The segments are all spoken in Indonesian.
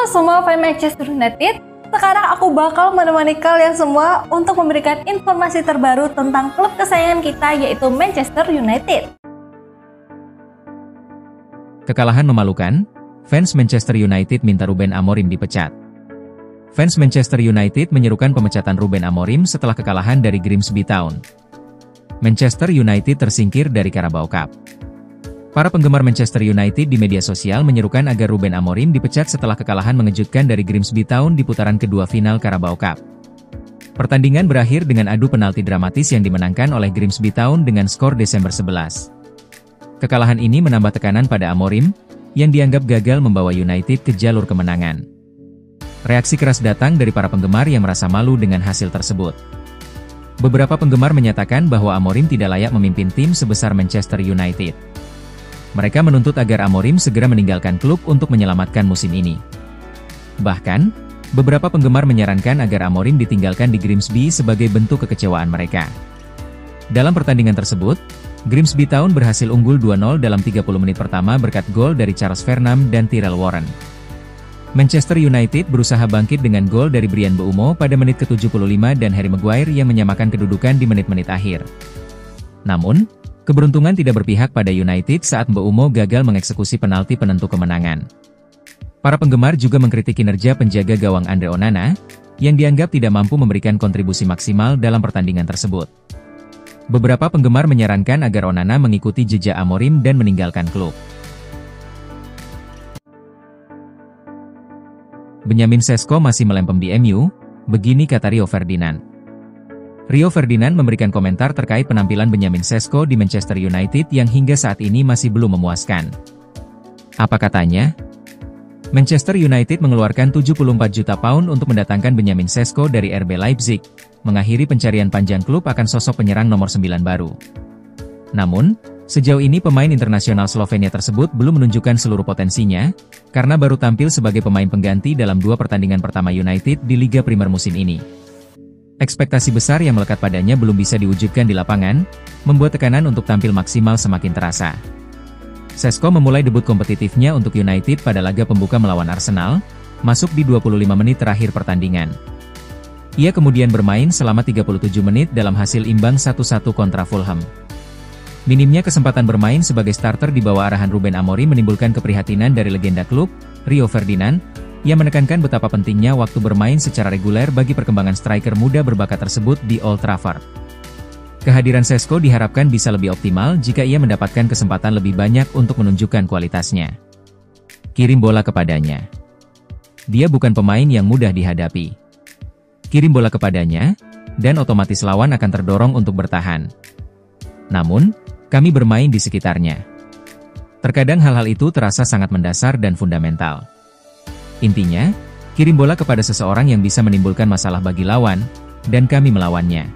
semua fans Manchester United, sekarang aku bakal menemani kalian semua untuk memberikan informasi terbaru tentang klub kesayangan kita yaitu Manchester United. Kekalahan memalukan, fans Manchester United minta Ruben Amorim dipecat. Fans Manchester United menyerukan pemecatan Ruben Amorim setelah kekalahan dari Grimsby Town. Manchester United tersingkir dari Carabao Cup. Para penggemar Manchester United di media sosial menyerukan agar Ruben Amorim dipecat setelah kekalahan mengejutkan dari Grimsby Town di putaran kedua final Carabao Cup. Pertandingan berakhir dengan adu penalti dramatis yang dimenangkan oleh Grimsby Town dengan skor Desember 11. Kekalahan ini menambah tekanan pada Amorim, yang dianggap gagal membawa United ke jalur kemenangan. Reaksi keras datang dari para penggemar yang merasa malu dengan hasil tersebut. Beberapa penggemar menyatakan bahwa Amorim tidak layak memimpin tim sebesar Manchester United. Mereka menuntut agar Amorim segera meninggalkan klub untuk menyelamatkan musim ini. Bahkan, beberapa penggemar menyarankan agar Amorim ditinggalkan di Grimsby sebagai bentuk kekecewaan mereka. Dalam pertandingan tersebut, Grimsby Town berhasil unggul 2-0 dalam 30 menit pertama berkat gol dari Charles Fernand dan Tyrell Warren. Manchester United berusaha bangkit dengan gol dari Bryan Mbeumo pada menit ke-75 dan Harry Maguire yang menyamakan kedudukan di menit-menit akhir. Namun, keberuntungan tidak berpihak pada United saat Mbeumo gagal mengeksekusi penalti penentu kemenangan. Para penggemar juga mengkritik kinerja penjaga gawang Andre Onana, yang dianggap tidak mampu memberikan kontribusi maksimal dalam pertandingan tersebut. Beberapa penggemar menyarankan agar Onana mengikuti jejak Amorim dan meninggalkan klub. Benjamin Sesko masih melempem di MU, begini kata Rio Ferdinand. Rio Ferdinand memberikan komentar terkait penampilan Benjamin Sesko di Manchester United yang hingga saat ini masih belum memuaskan. Apa katanya? Manchester United mengeluarkan 74 juta pound untuk mendatangkan Benjamin Sesko dari RB Leipzig, mengakhiri pencarian panjang klub akan sosok penyerang nomor 9 baru. Namun, sejauh ini pemain internasional Slovenia tersebut belum menunjukkan seluruh potensinya, karena baru tampil sebagai pemain pengganti dalam 2 pertandingan pertama United di Liga Primer musim ini. Ekspektasi besar yang melekat padanya belum bisa diwujudkan di lapangan, membuat tekanan untuk tampil maksimal semakin terasa. Sesko memulai debut kompetitifnya untuk United pada laga pembuka melawan Arsenal, masuk di 25 menit terakhir pertandingan. Ia kemudian bermain selama 37 menit dalam hasil imbang 1-1 kontra Fulham. Minimnya kesempatan bermain sebagai starter di bawah arahan Ruben Amorim menimbulkan keprihatinan dari legenda klub, Rio Ferdinand, yang menekankan betapa pentingnya waktu bermain secara reguler bagi perkembangan striker muda berbakat tersebut di Old Trafford. Kehadiran Sesko diharapkan bisa lebih optimal jika ia mendapatkan kesempatan lebih banyak untuk menunjukkan kualitasnya. Kirim bola kepadanya. Dia bukan pemain yang mudah dihadapi. Kirim bola kepadanya, dan otomatis lawan akan terdorong untuk bertahan. Namun, kami bermain di sekitarnya. Terkadang hal-hal itu terasa sangat mendasar dan fundamental. Intinya, kirim bola kepada seseorang yang bisa menimbulkan masalah bagi lawan, dan kami melawannya.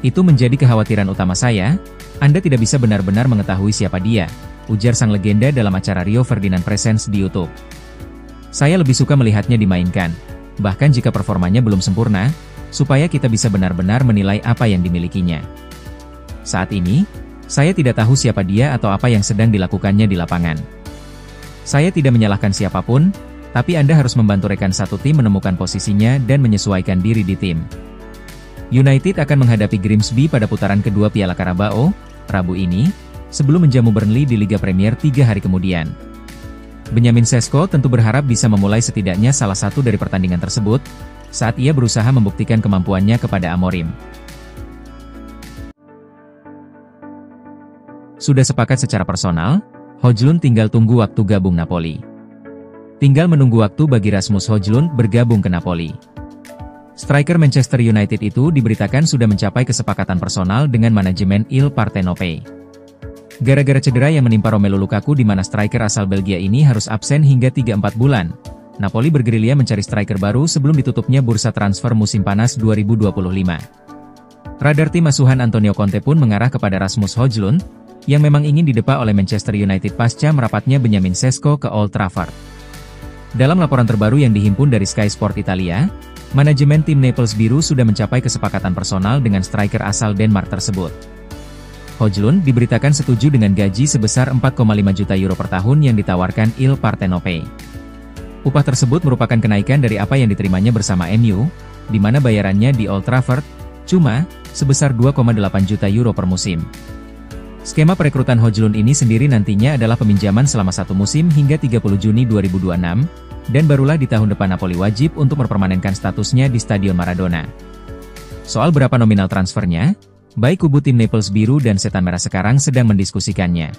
Itu menjadi kekhawatiran utama saya. Anda tidak bisa benar-benar mengetahui siapa dia, ujar sang legenda dalam acara Rio Ferdinand Presents di YouTube. Saya lebih suka melihatnya dimainkan, bahkan jika performanya belum sempurna, supaya kita bisa benar-benar menilai apa yang dimilikinya. Saat ini, saya tidak tahu siapa dia atau apa yang sedang dilakukannya di lapangan. Saya tidak menyalahkan siapapun, tapi Anda harus membantu rekan satu tim menemukan posisinya dan menyesuaikan diri di tim. United akan menghadapi Grimsby pada putaran kedua Piala Carabao, Rabu ini, sebelum menjamu Burnley di Liga Premier 3 hari kemudian. Benjamin Sesko tentu berharap bisa memulai setidaknya salah satu dari pertandingan tersebut, saat ia berusaha membuktikan kemampuannya kepada Amorim. Sudah sepakat secara personal, Højlund tinggal tunggu waktu gabung Napoli. Tinggal menunggu waktu bagi Rasmus Højlund bergabung ke Napoli. Striker Manchester United itu diberitakan sudah mencapai kesepakatan personal dengan manajemen Il Partenopei. Gara-gara cedera yang menimpa Romelu Lukaku di mana striker asal Belgia ini harus absen hingga 3-4 bulan, Napoli bergerilya mencari striker baru sebelum ditutupnya bursa transfer musim panas 2025. Radar tim asuhan Antonio Conte pun mengarah kepada Rasmus Højlund, yang memang ingin didepak oleh Manchester United pasca merapatnya Benjamin Sesko ke Old Trafford. Dalam laporan terbaru yang dihimpun dari Sky Sport Italia, manajemen tim Naples Biru sudah mencapai kesepakatan personal dengan striker asal Denmark tersebut. Højlund diberitakan setuju dengan gaji sebesar 4,5 juta euro per tahun yang ditawarkan Il Partenopei. Upah tersebut merupakan kenaikan dari apa yang diterimanya bersama MU, di mana bayarannya di Old Trafford cuma sebesar 2,8 juta euro per musim. Skema perekrutan Højlund ini sendiri nantinya adalah peminjaman selama 1 musim hingga 30 Juni 2026, dan barulah di tahun depan Napoli wajib untuk mempermanenkan statusnya di Stadion Maradona. Soal berapa nominal transfernya, baik kubu tim Naples Biru dan Setan Merah sekarang sedang mendiskusikannya.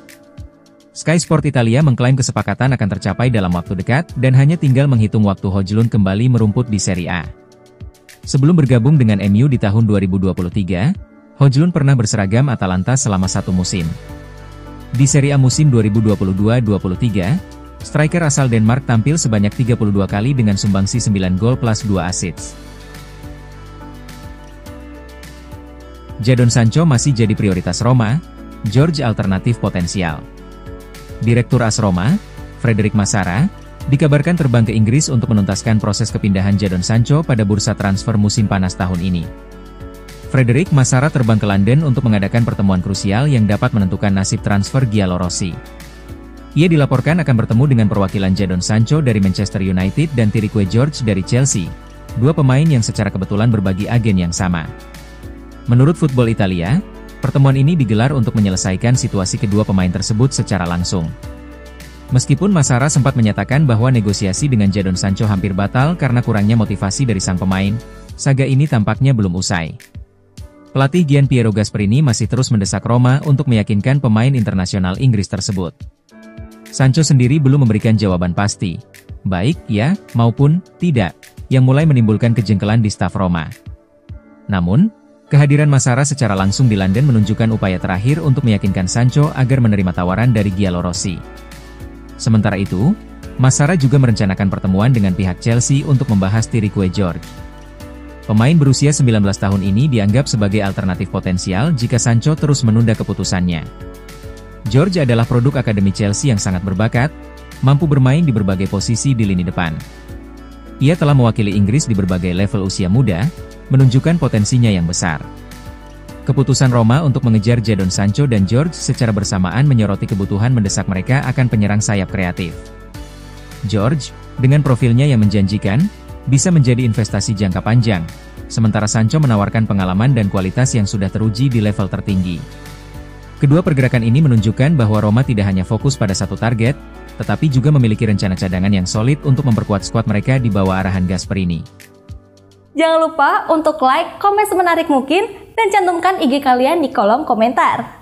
Sky Sport Italia mengklaim kesepakatan akan tercapai dalam waktu dekat dan hanya tinggal menghitung waktu Højlund kembali merumput di Serie A. Sebelum bergabung dengan MU di tahun 2023, Højlund pernah berseragam Atalanta selama 1 musim. Di Serie A musim 2022-23, striker asal Denmark tampil sebanyak 32 kali dengan sumbangsi 9 gol plus 2 assist. Jadon Sancho masih jadi prioritas Roma, George alternatif potensial. Direktur AS Roma, Frederick Massara, dikabarkan terbang ke Inggris untuk menuntaskan proses kepindahan Jadon Sancho pada bursa transfer musim panas tahun ini. Frederick Massara terbang ke London untuk mengadakan pertemuan krusial yang dapat menentukan nasib transfer Giallorossi. Ia dilaporkan akan bertemu dengan perwakilan Jadon Sancho dari Manchester United dan Tyrique George dari Chelsea, 2 pemain yang secara kebetulan berbagi agen yang sama. Menurut Football Italia, pertemuan ini digelar untuk menyelesaikan situasi kedua pemain tersebut secara langsung. Meskipun Massara sempat menyatakan bahwa negosiasi dengan Jadon Sancho hampir batal karena kurangnya motivasi dari sang pemain, saga ini tampaknya belum usai. Pelatih Gian Piero Gasperini masih terus mendesak Roma untuk meyakinkan pemain internasional Inggris tersebut. Sancho sendiri belum memberikan jawaban pasti, baik ya maupun tidak, yang mulai menimbulkan kejengkelan di staf Roma. Namun, kehadiran Massara secara langsung di London menunjukkan upaya terakhir untuk meyakinkan Sancho agar menerima tawaran dari Giallorossi. Sementara itu, Massara juga merencanakan pertemuan dengan pihak Chelsea untuk membahas Tyrique George. Pemain berusia 19 tahun ini dianggap sebagai alternatif potensial jika Sancho terus menunda keputusannya. George adalah produk akademi Chelsea yang sangat berbakat, mampu bermain di berbagai posisi di lini depan. Ia telah mewakili Inggris di berbagai level usia muda, menunjukkan potensinya yang besar. Keputusan Roma untuk mengejar Jadon Sancho dan George secara bersamaan menyoroti kebutuhan mendesak mereka akan penyerang sayap kreatif. George, dengan profilnya yang menjanjikan, bisa menjadi investasi jangka panjang, sementara Sancho menawarkan pengalaman dan kualitas yang sudah teruji di level tertinggi. Kedua pergerakan ini menunjukkan bahwa Roma tidak hanya fokus pada satu target, tetapi juga memiliki rencana cadangan yang solid untuk memperkuat skuad mereka di bawah arahan Gasperini. Jangan lupa untuk like, komen semenarik mungkin, dan cantumkan IG kalian di kolom komentar.